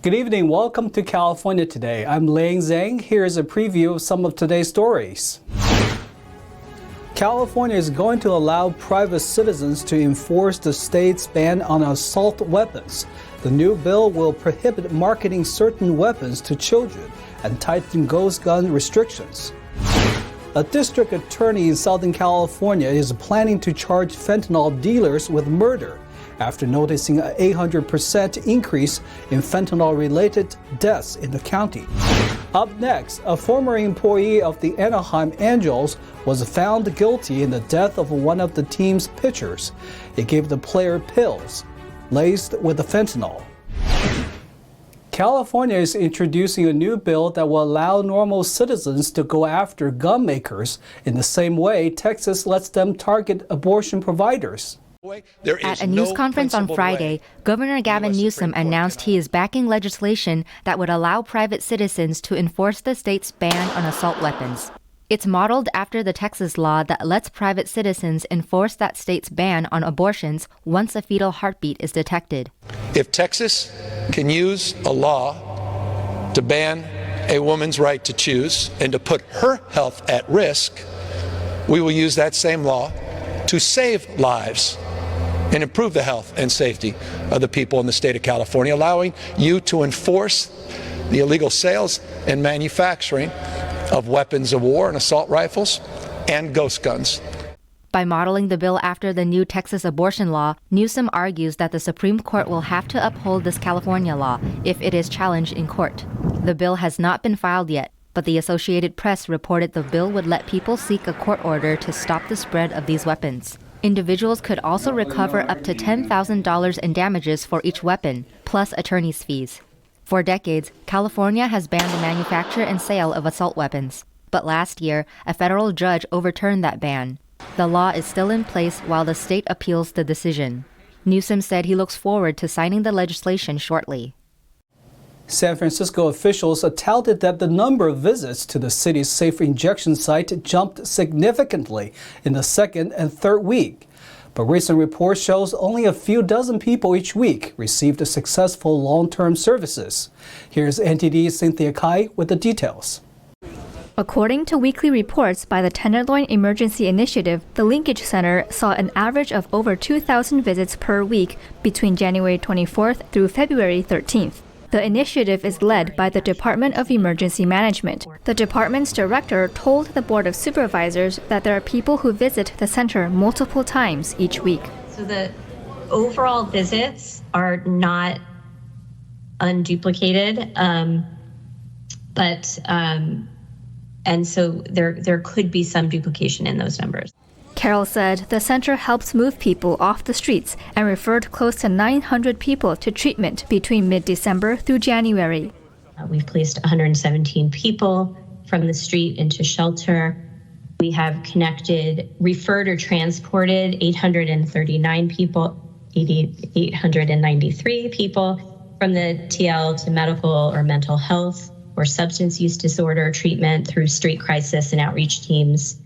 Good evening. Welcome to California Today. I'm Ling Zhang. Here's a preview of some of today's stories. California is going to allow private citizens to enforce the state's ban on assault weapons. The new bill will prohibit marketing certain weapons to children and tighten ghost gun restrictions. A district attorney in Southern California is planning to charge fentanyl dealers with murder after noticing an 800% increase in fentanyl-related deaths in the county. Up next, a former employee of the Anaheim Angels was found guilty in the death of one of the team's pitchers. He gave the player pills laced with the fentanyl. California is introducing a new bill that will allow normal citizens to go after gun makers in the same way Texas lets them target abortion providers. At a news conference on Friday, Governor Gavin Newsom announced he is backing legislation that would allow private citizens to enforce the state's ban on assault weapons. It's modeled after the Texas law that lets private citizens enforce that state's ban on abortions once a fetal heartbeat is detected. If Texas can use a law to ban a woman's right to choose and to put her health at risk, we will use that same law to save lives and improve the health and safety of the people in the state of California, allowing you to enforce the illegal sales and manufacturing of weapons of war and assault rifles and ghost guns. By modeling the bill after the new Texas abortion law, Newsom argues that the Supreme Court will have to uphold this California law if it is challenged in court. The bill has not been filed yet, but the Associated Press reported the bill would let people seek a court order to stop the spread of these weapons. Individuals could also recover up to $10,000 in damages for each weapon, plus attorney's fees. For decades, California has banned the manufacture and sale of assault weapons. But last year, a federal judge overturned that ban. The law is still in place while the state appeals the decision. Newsom said he looks forward to signing the legislation shortly. San Francisco officials touted that the number of visits to the city's safe injection site jumped significantly in the second and third week. But recent reports shows only a few dozen people each week received successful long-term services. Here's NTD's Cynthia Kai with the details. According to weekly reports by the Tenderloin Emergency Initiative, the Linkage Center saw an average of over 2,000 visits per week between January 24th through February 13th. The initiative is led by the Department of Emergency Management. The department's director told the Board of Supervisors that there are people who visit the center multiple times each week. So the overall visits are not unduplicated, and so there could be some duplication in those numbers. Carol said the center helps move people off the streets and referred close to 900 people to treatment between mid-December through January. We've placed 117 people from the street into shelter. We have referred or transported 839 people, 893 people from the TL to medical or mental health or substance use disorder treatment through street crisis and outreach teams.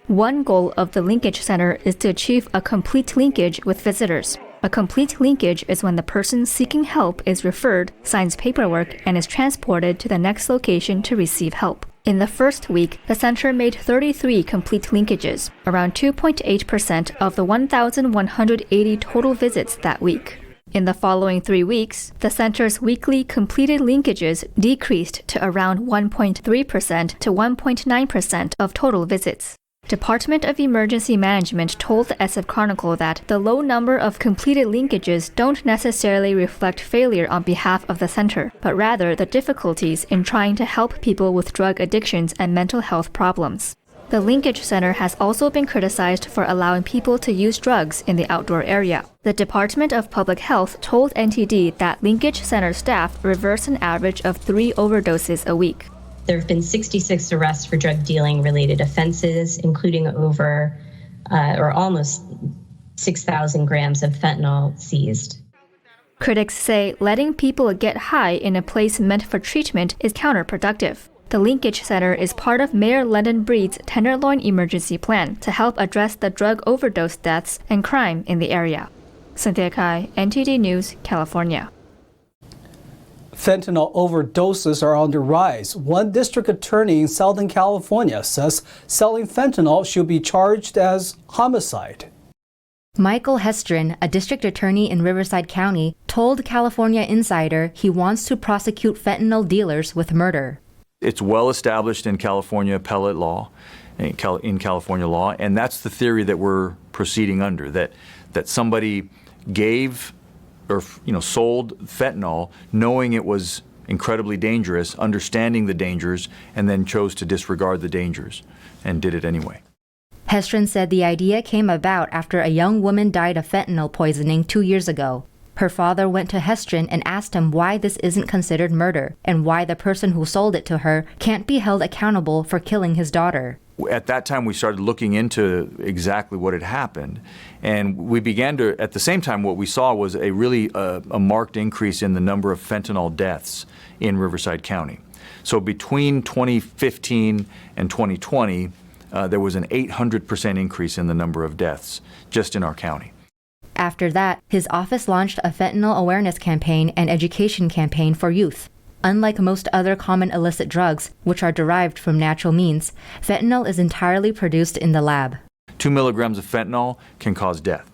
One goal of the Linkage Center is to achieve a complete linkage with visitors. A complete linkage is when the person seeking help is referred, signs paperwork, and is transported to the next location to receive help. In the first week, the center made 33 complete linkages, around 2.8% of the 1,180 total visits that week. In the following 3 weeks, the center's weekly completed linkages decreased to around 1.3% to 1.9% of total visits. Department of Emergency Management told the SF Chronicle that the low number of completed linkages don't necessarily reflect failure on behalf of the center, but rather the difficulties in trying to help people with drug addictions and mental health problems. The Linkage Center has also been criticized for allowing people to use drugs in the outdoor area. The Department of Public Health told NTD that Linkage Center staff reverse an average of 3 overdoses a week. There have been 66 arrests for drug dealing related offenses, including over or almost 6,000 grams of fentanyl seized. Critics say letting people get high in a place meant for treatment is counterproductive. The Linkage Center is part of Mayor London Breed's Tenderloin Emergency Plan to help address the drug overdose deaths and crime in the area. Cynthia Kai, NTD News, California. Fentanyl overdoses are on the rise. One district attorney in Southern California says selling fentanyl should be charged as homicide. Michael Hestrin, a district attorney in Riverside County, told California Insider he wants to prosecute fentanyl dealers with murder. It's well established in California appellate law, in California law, and that's the theory that we're proceeding under, that somebody gave or sold fentanyl knowing it was incredibly dangerous, understanding the dangers, and then chose to disregard the dangers and did it anyway. Hestrin said the idea came about after a young woman died of fentanyl poisoning 2 years ago. Her father went to Hestrin and asked him why this isn't considered murder and why the person who sold it to her can't be held accountable for killing his daughter. At that time, we started looking into exactly what had happened, and we began to, at the same time, what we saw was a really a marked increase in the number of fentanyl deaths in Riverside County. So between 2015 and 2020, there was an 800% increase in the number of deaths just in our county. After that, his office launched a fentanyl awareness campaign and education campaign for youth. Unlike most other common illicit drugs, which are derived from natural means, fentanyl is entirely produced in the lab. 2 milligrams of fentanyl can cause death.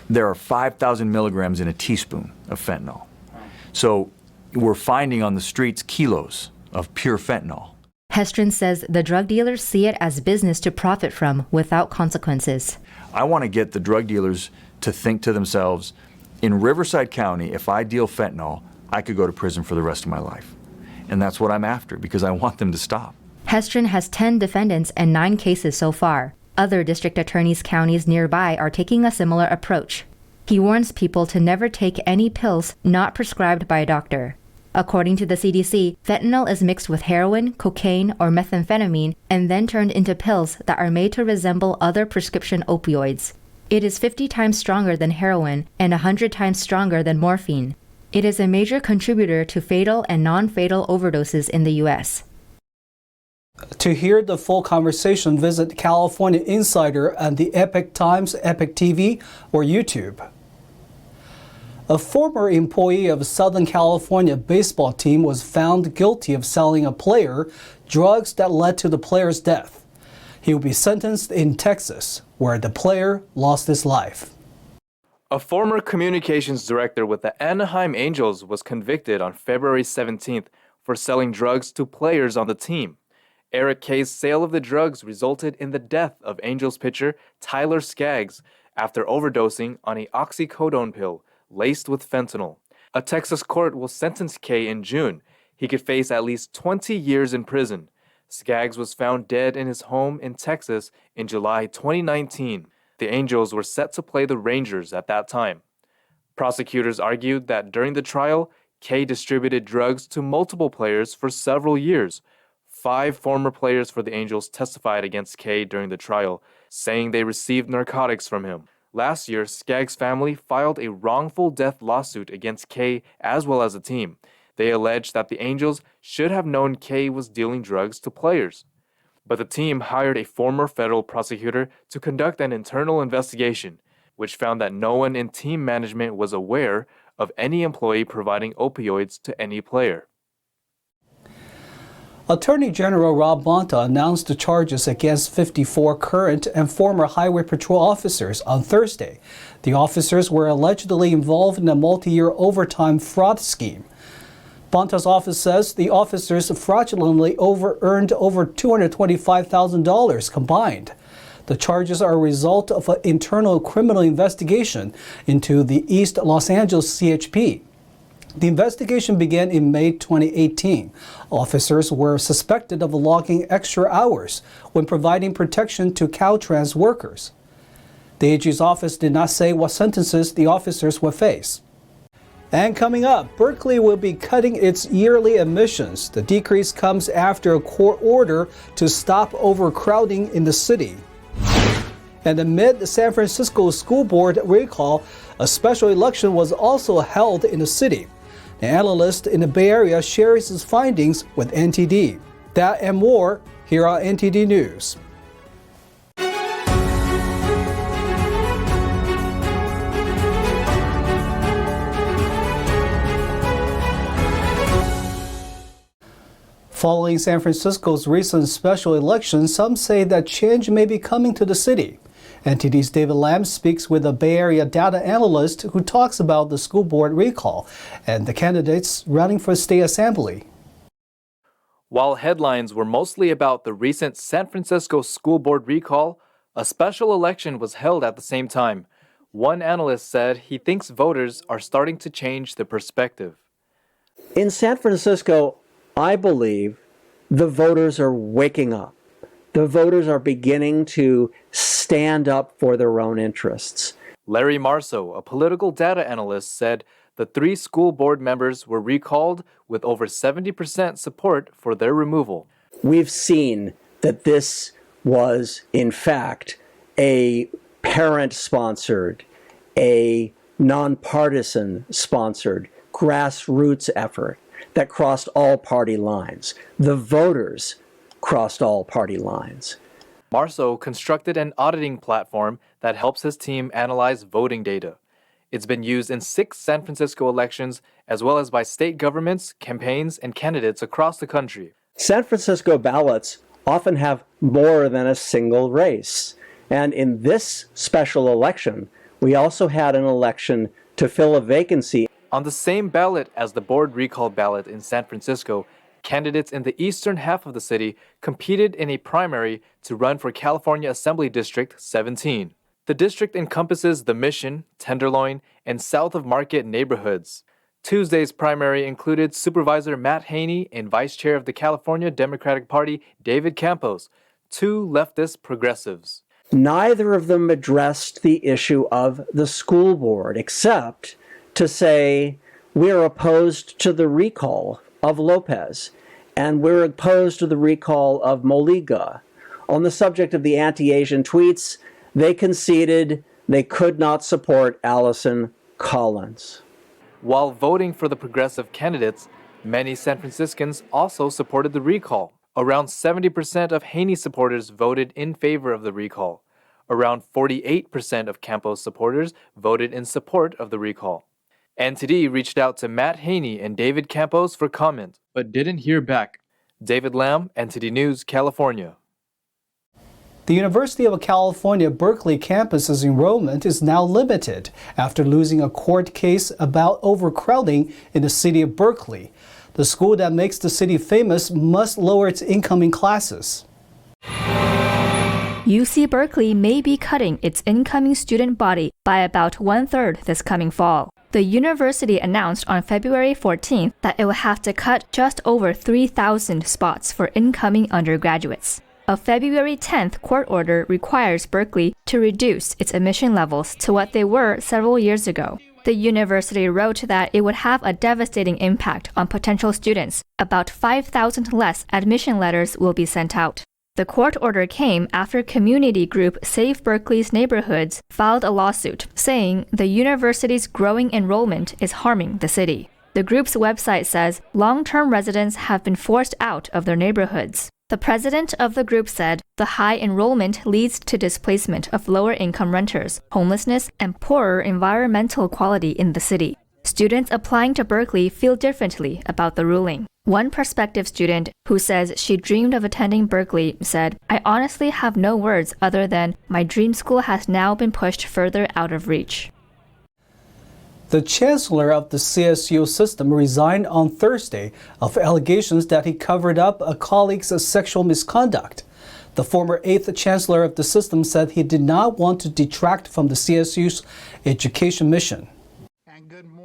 There are 5,000 milligrams in a teaspoon of fentanyl. So we're finding on the streets kilos of pure fentanyl. Hestrin says the drug dealers see it as business to profit from without consequences. I want to get the drug dealers to think to themselves, in Riverside County, if I deal fentanyl, I could go to prison for the rest of my life. And that's what I'm after, because I want them to stop. Hestrin has 10 defendants and 9 cases so far. Other district attorneys' counties nearby are taking a similar approach. He warns people to never take any pills not prescribed by a doctor. According to the CDC, fentanyl is mixed with heroin, cocaine, or methamphetamine and then turned into pills that are made to resemble other prescription opioids. It is 50 times stronger than heroin and 100 times stronger than morphine. It is a major contributor to fatal and non-fatal overdoses in the U.S. To hear the full conversation, visit California Insider and the Epic Times, Epic TV, or YouTube. A former employee of Southern California baseball team was found guilty of selling a player drugs that led to the player's death. He will be sentenced in Texas, where the player lost his life. A former communications director with the Anaheim Angels was convicted on February 17th for selling drugs to players on the team. Eric Kay's sale of the drugs resulted in the death of Angels pitcher Tyler Skaggs after overdosing on an oxycodone pill laced with fentanyl. A Texas court will sentence Kay in June. He could face at least 20 years in prison. Skaggs was found dead in his home in Texas in July 2019. The Angels were set to play the Rangers at that time. Prosecutors argued that during the trial, Kay distributed drugs to multiple players for several years. 5 former players for the Angels testified against Kay during the trial, saying they received narcotics from him. Last year, Skaggs' family filed a wrongful death lawsuit against Kay as well as the team. They alleged that the Angels should have known Kay was dealing drugs to players. But the team hired a former federal prosecutor to conduct an internal investigation, which found that no one in team management was aware of any employee providing opioids to any player. Attorney General Rob Bonta announced the charges against 54 current and former Highway Patrol officers on Thursday. The officers were allegedly involved in a multi-year overtime fraud scheme. Bonta's office says the officers fraudulently earned over $225,000 combined. The charges are a result of an internal criminal investigation into the East Los Angeles CHP. The investigation began in May 2018. Officers were suspected of logging extra hours when providing protection to Caltrans workers. The AG's office did not say what sentences the officers would face. And coming up, Berkeley will be cutting its yearly admissions. The decrease comes after a court order to stop overcrowding in the city. And amid the San Francisco School Board recall, a special election was also held in the city. The Analyst in the Bay Area shares his findings with NTD. That and more here on NTD News. Following San Francisco's recent special election, some say that change may be coming to the city. NTD's David Lam speaks with a Bay Area data analyst who talks about the school board recall and the candidates running for state assembly. While headlines were mostly about the recent San Francisco school board recall, a special election was held at the same time. One analyst said he thinks voters are starting to change their perspective. In San Francisco, I believe the voters are waking up. The voters are beginning to stand up for their own interests. Larry Marceau, a political data analyst, said the 3 school board members were recalled with over 70% support for their removal. We've seen that this was, in fact, a parent-sponsored, a nonpartisan-sponsored, grassroots effort that crossed all party lines. The voters crossed all party lines. Marceau constructed an auditing platform that helps his team analyze voting data. It's been used in 6 San Francisco elections, as well as by state governments, campaigns, and candidates across the country. San Francisco ballots often have more than a single race. And in this special election, we also had an election to fill a vacancy. On the same ballot as the board recall ballot in San Francisco, candidates in the eastern half of the city competed in a primary to run for California Assembly District 17. The district encompasses the Mission, Tenderloin, and South of Market neighborhoods. Tuesday's primary included Supervisor Matt Haney and Vice Chair of the California Democratic Party, David Campos, 2 leftist progressives. Neither of them addressed the issue of the school board, except to say, we're opposed to the recall of Lopez, and we're opposed to the recall of Moliga. On the subject of the anti-Asian tweets, they conceded they could not support Allison Collins. While voting for the progressive candidates, many San Franciscans also supported the recall. Around 70% of Haney supporters voted in favor of the recall. Around 48% of Campos supporters voted in support of the recall. NTD reached out to Matt Haney and David Campos for comment, but didn't hear back. David Lam, NTD News, California. The University of California Berkeley campus's enrollment is now limited after losing a court case about overcrowding in the city of Berkeley. The school that makes the city famous must lower its incoming classes. UC Berkeley may be cutting its incoming student body by about 1/3 this coming fall. The university announced on February 14th that it will have to cut just over 3,000 spots for incoming undergraduates. A February 10th court order requires Berkeley to reduce its admission levels to what they were several years ago. The university wrote that it would have a devastating impact on potential students. About 5,000 less admission letters will be sent out. The court order came after community group Save Berkeley's Neighborhoods filed a lawsuit saying the university's growing enrollment is harming the city. The group's website says long-term residents have been forced out of their neighborhoods. The president of the group said the high enrollment leads to displacement of lower-income renters, homelessness, and poorer environmental quality in the city. Students applying to Berkeley feel differently about the ruling. One prospective student who says she dreamed of attending Berkeley said, "I honestly have no words other than my dream school has now been pushed further out of reach." The Chancellor of the CSU system resigned on Thursday of allegations that he covered up a colleague's sexual misconduct. The former 8th Chancellor of the system said he did not want to detract from the CSU's education mission.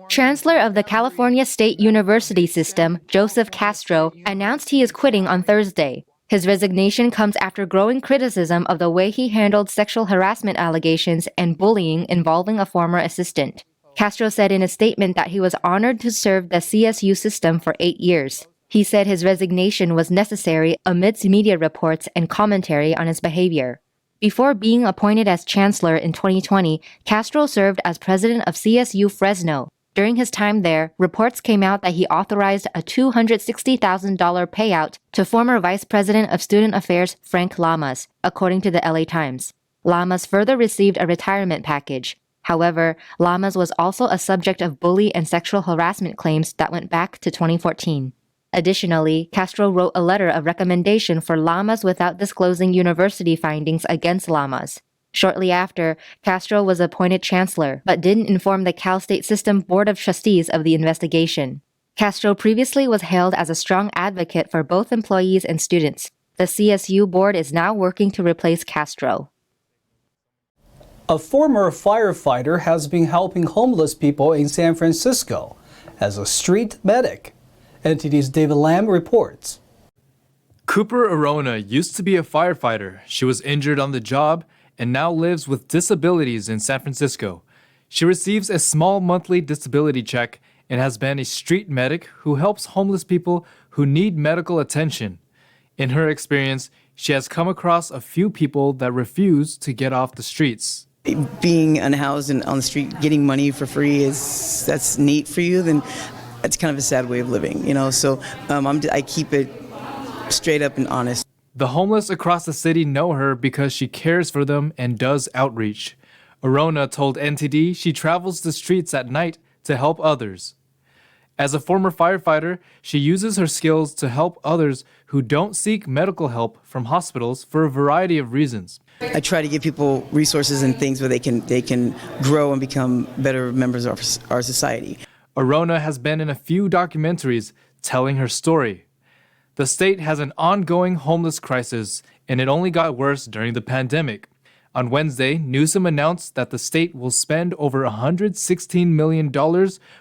Chancellor of the California State University system, Joseph Castro, announced he is quitting on Thursday. His resignation comes after growing criticism of the way he handled sexual harassment allegations and bullying involving a former assistant. Castro said in a statement that he was honored to serve the CSU system for 8 years. He said his resignation was necessary amidst media reports and commentary on his behavior. Before being appointed as Chancellor in 2020, Castro served as president of CSU Fresno. During his time there, reports came out that he authorized a $260,000 payout to former Vice President of Student Affairs Frank Lamas, according to the LA Times. Lamas further received a retirement package. However, Lamas was also a subject of bully and sexual harassment claims that went back to 2014. Additionally, Castro wrote a letter of recommendation for llamas without disclosing university findings against llamas. Shortly after, Castro was appointed Chancellor, but didn't inform the Cal State System Board of Trustees of the investigation. Castro previously was hailed as a strong advocate for both employees and students. The CSU board is now working to replace Castro. A former firefighter has been helping homeless people in San Francisco as a street medic. NTD's David Lamb reports. Cooper Arona used to be a firefighter. She was injured on the job and now lives with disabilities in San Francisco. She receives a small monthly disability check and has been a street medic who helps homeless people who need medical attention. In her experience, she has come across a few people that refuse to get off the streets. Being unhoused and on the street, getting money for free that's neat for you, then that's kind of a sad way of living, So I keep it straight up and honest. The homeless across the city know her because she cares for them and does outreach. Arona told NTD she travels the streets at night to help others. As a former firefighter, she uses her skills to help others who don't seek medical help from hospitals for a variety of reasons. I try to give people resources and things where they can grow and become better members of our society. Arona has been in a few documentaries telling her story. The state has an ongoing homeless crisis, and it only got worse during the pandemic. On Wednesday, Newsom announced that the state will spend over $116 million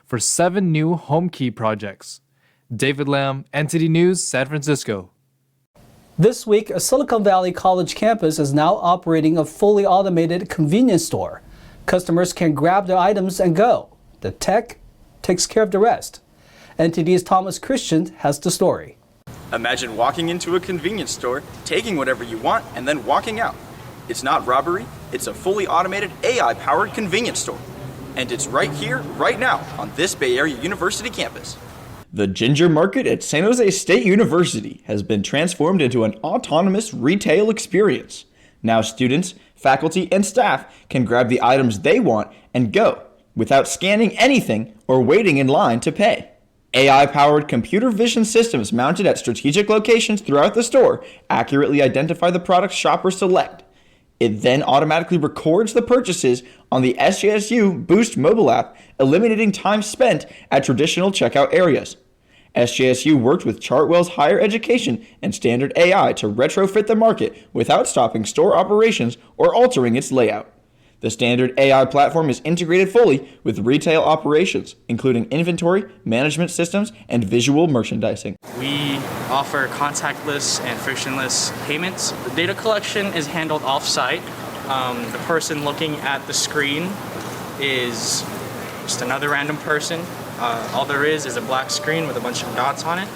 for 7 new home key projects. David Lamb, NTD News, San Francisco. This week, a Silicon Valley College campus is now operating a fully automated convenience store. Customers can grab their items and go. The tech takes care of the rest. NTD's Thomas Christian has the story. Imagine walking into a convenience store, taking whatever you want, and then walking out. It's not robbery, it's a fully automated AI-powered convenience store. And it's right here, right now, on this Bay Area University campus. The Ginger Market at San Jose State University has been transformed into an autonomous retail experience. Now students, faculty, and staff can grab the items they want and go, without scanning anything or waiting in line to pay. AI-powered computer vision systems mounted at strategic locations throughout the store accurately identify the products shoppers select. It then automatically records the purchases on the SJSU Boost mobile app, eliminating time spent at traditional checkout areas. SJSU worked with Chartwell's Higher Education and Standard AI to retrofit the market without stopping store operations or altering its layout. The Standard AI platform is integrated fully with retail operations, including inventory, management systems, and visual merchandising. We offer contactless and frictionless payments. The data collection is handled off-site. The person looking at the screen is just another random person. All there is a black screen with a bunch of dots on it,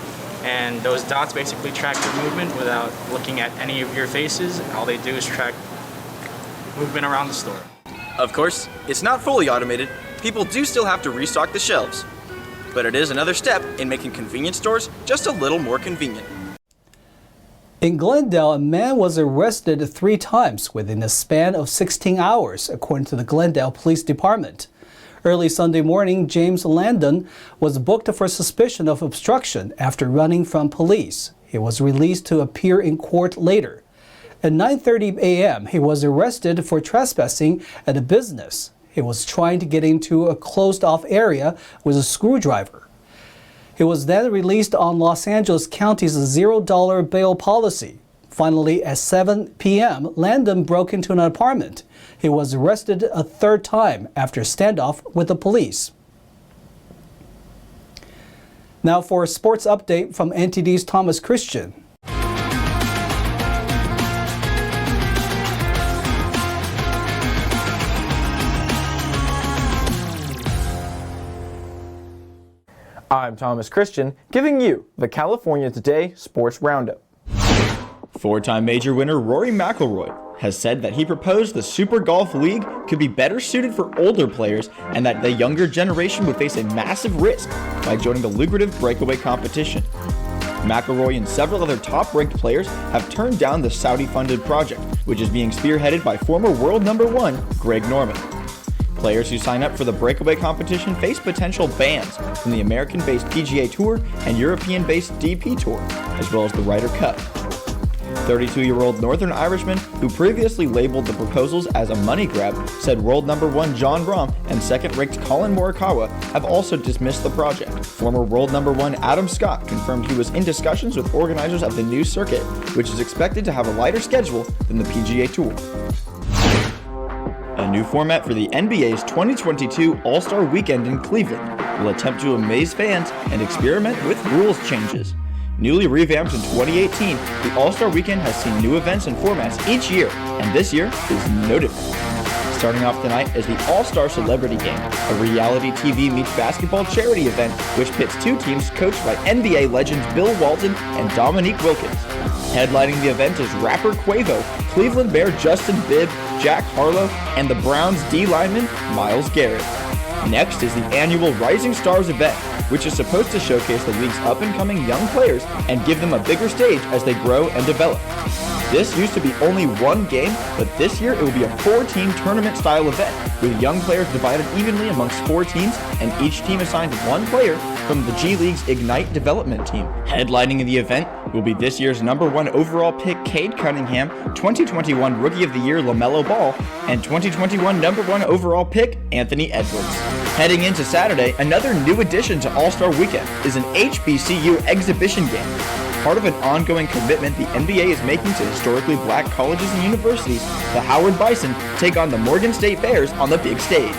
and those dots basically track your movement without looking at any of your faces. All they do is track movement around the store. Of course, it's not fully automated. People do still have to restock the shelves. But it is another step in making convenience stores just a little more convenient. In Glendale, a man was arrested 3 times within a span of 16 hours, according to the Glendale Police Department. Early Sunday morning, James Landon was booked for suspicion of obstruction after running from police. He was released to appear in court later. At 9:30 a.m., he was arrested for trespassing at a business. He was trying to get into a closed-off area with a screwdriver. He was then released on Los Angeles County's $0 bail policy. Finally, at 7 p.m., Landon broke into an apartment. He was arrested a 3rd time after a standoff with the police. Now for a sports update from NTD's Thomas Christian. I'm Thomas Christian, giving you the California Today Sports Roundup. 4-time major winner Rory McIlroy has said that he proposed the Super Golf League could be better suited for older players and that the younger generation would face a massive risk by joining the lucrative breakaway competition. McIlroy and several other top-ranked players have turned down the Saudi-funded project, which is being spearheaded by former world number 1 Greg Norman. Players who sign up for the breakaway competition face potential bans from the American-based PGA Tour and European-based DP Tour, as well as the Ryder Cup. 32-year-old Northern Irishman, who previously labeled the proposals as a money grab, said world number 1 Jon Rahm and second-ranked Colin Morikawa have also dismissed the project. Former world number 1 Adam Scott confirmed he was in discussions with organizers of the new circuit, which is expected to have a lighter schedule than the PGA Tour. A new format for the NBA's 2022 All-Star Weekend in Cleveland will attempt to amaze fans and experiment with rules changes. Newly revamped in 2018, the All-Star Weekend has seen new events and formats each year, and this year is no different. Starting off tonight is the All-Star Celebrity Game, a reality TV meets basketball charity event which pits two teams coached by NBA legends Bill Walton and Dominique Wilkins. Headlining the event is rapper Quavo, Cleveland Bear Justin Bibb, Jack Harlow, and the Browns D lineman Myles Garrett. Next is the annual Rising Stars event, which is supposed to showcase the league's up-and-coming young players and give them a bigger stage as they grow and develop. This used to be only one game, but this year it will be a 4-team tournament-style event, with young players divided evenly amongst 4 teams, and each team assigned 1 player from the G League's Ignite development team. Headlining the event will be this year's number 1 overall pick Cade Cunningham, 2021 Rookie of the Year LaMelo Ball, and 2021 number 1 overall pick Anthony Edwards. Heading into Saturday, another new addition to All-Star Weekend is an HBCU exhibition game. Part of an ongoing commitment the NBA is making to historically black colleges and universities, the Howard Bison take on the Morgan State Bears on the big stage.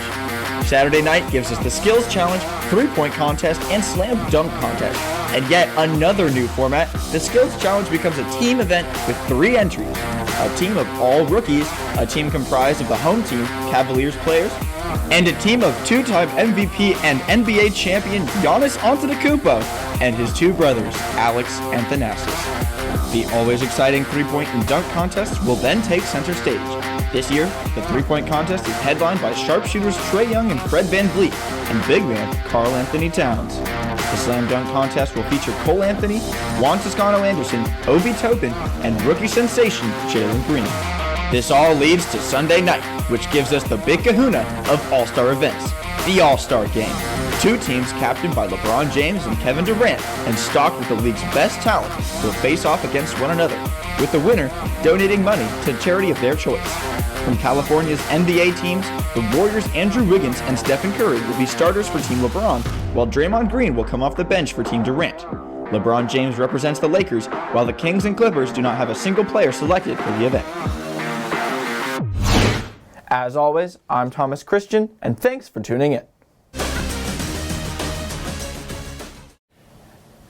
Saturday night gives us the Skills Challenge, 3-point contest, and Slam Dunk contest. And yet another new format, the Skills Challenge becomes a team event with 3 entries. A team of all rookies, a team comprised of the home team, Cavaliers players, and a team of 2-time MVP and NBA champion Giannis Antetokounmpo and his 2 brothers, Alex and Thanasis. The always exciting 3-point and dunk contests will then take center stage. This year, the 3-point contest is headlined by sharpshooters Trae Young and Fred VanVleet and big man Karl Anthony Towns. The slam dunk contest will feature Cole Anthony, Juan Toscano-Anderson, Obi Toppin, and rookie sensation Jalen Green. This all leads to Sunday night, which gives us the big kahuna of All-Star events, the All-Star Game. 2 teams captained by LeBron James and Kevin Durant and stocked with the league's best talent will face off against one another, with the winner donating money to a charity of their choice. From California's NBA teams, the Warriors' Andrew Wiggins and Stephen Curry will be starters for Team LeBron, while Draymond Green will come off the bench for Team Durant. LeBron James represents the Lakers, while the Kings and Clippers do not have a single player selected for the event. As always, I'm Thomas Christian, and thanks for tuning in.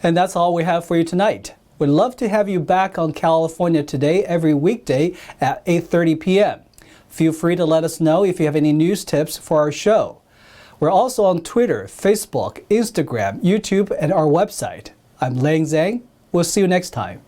And that's all we have for you tonight. We'd love to have you back on California Today every weekday at 8:30 p.m. Feel free to let us know if you have any news tips for our show. We're also on Twitter, Facebook, Instagram, YouTube, and our website. I'm Lang Zhang. We'll see you next time.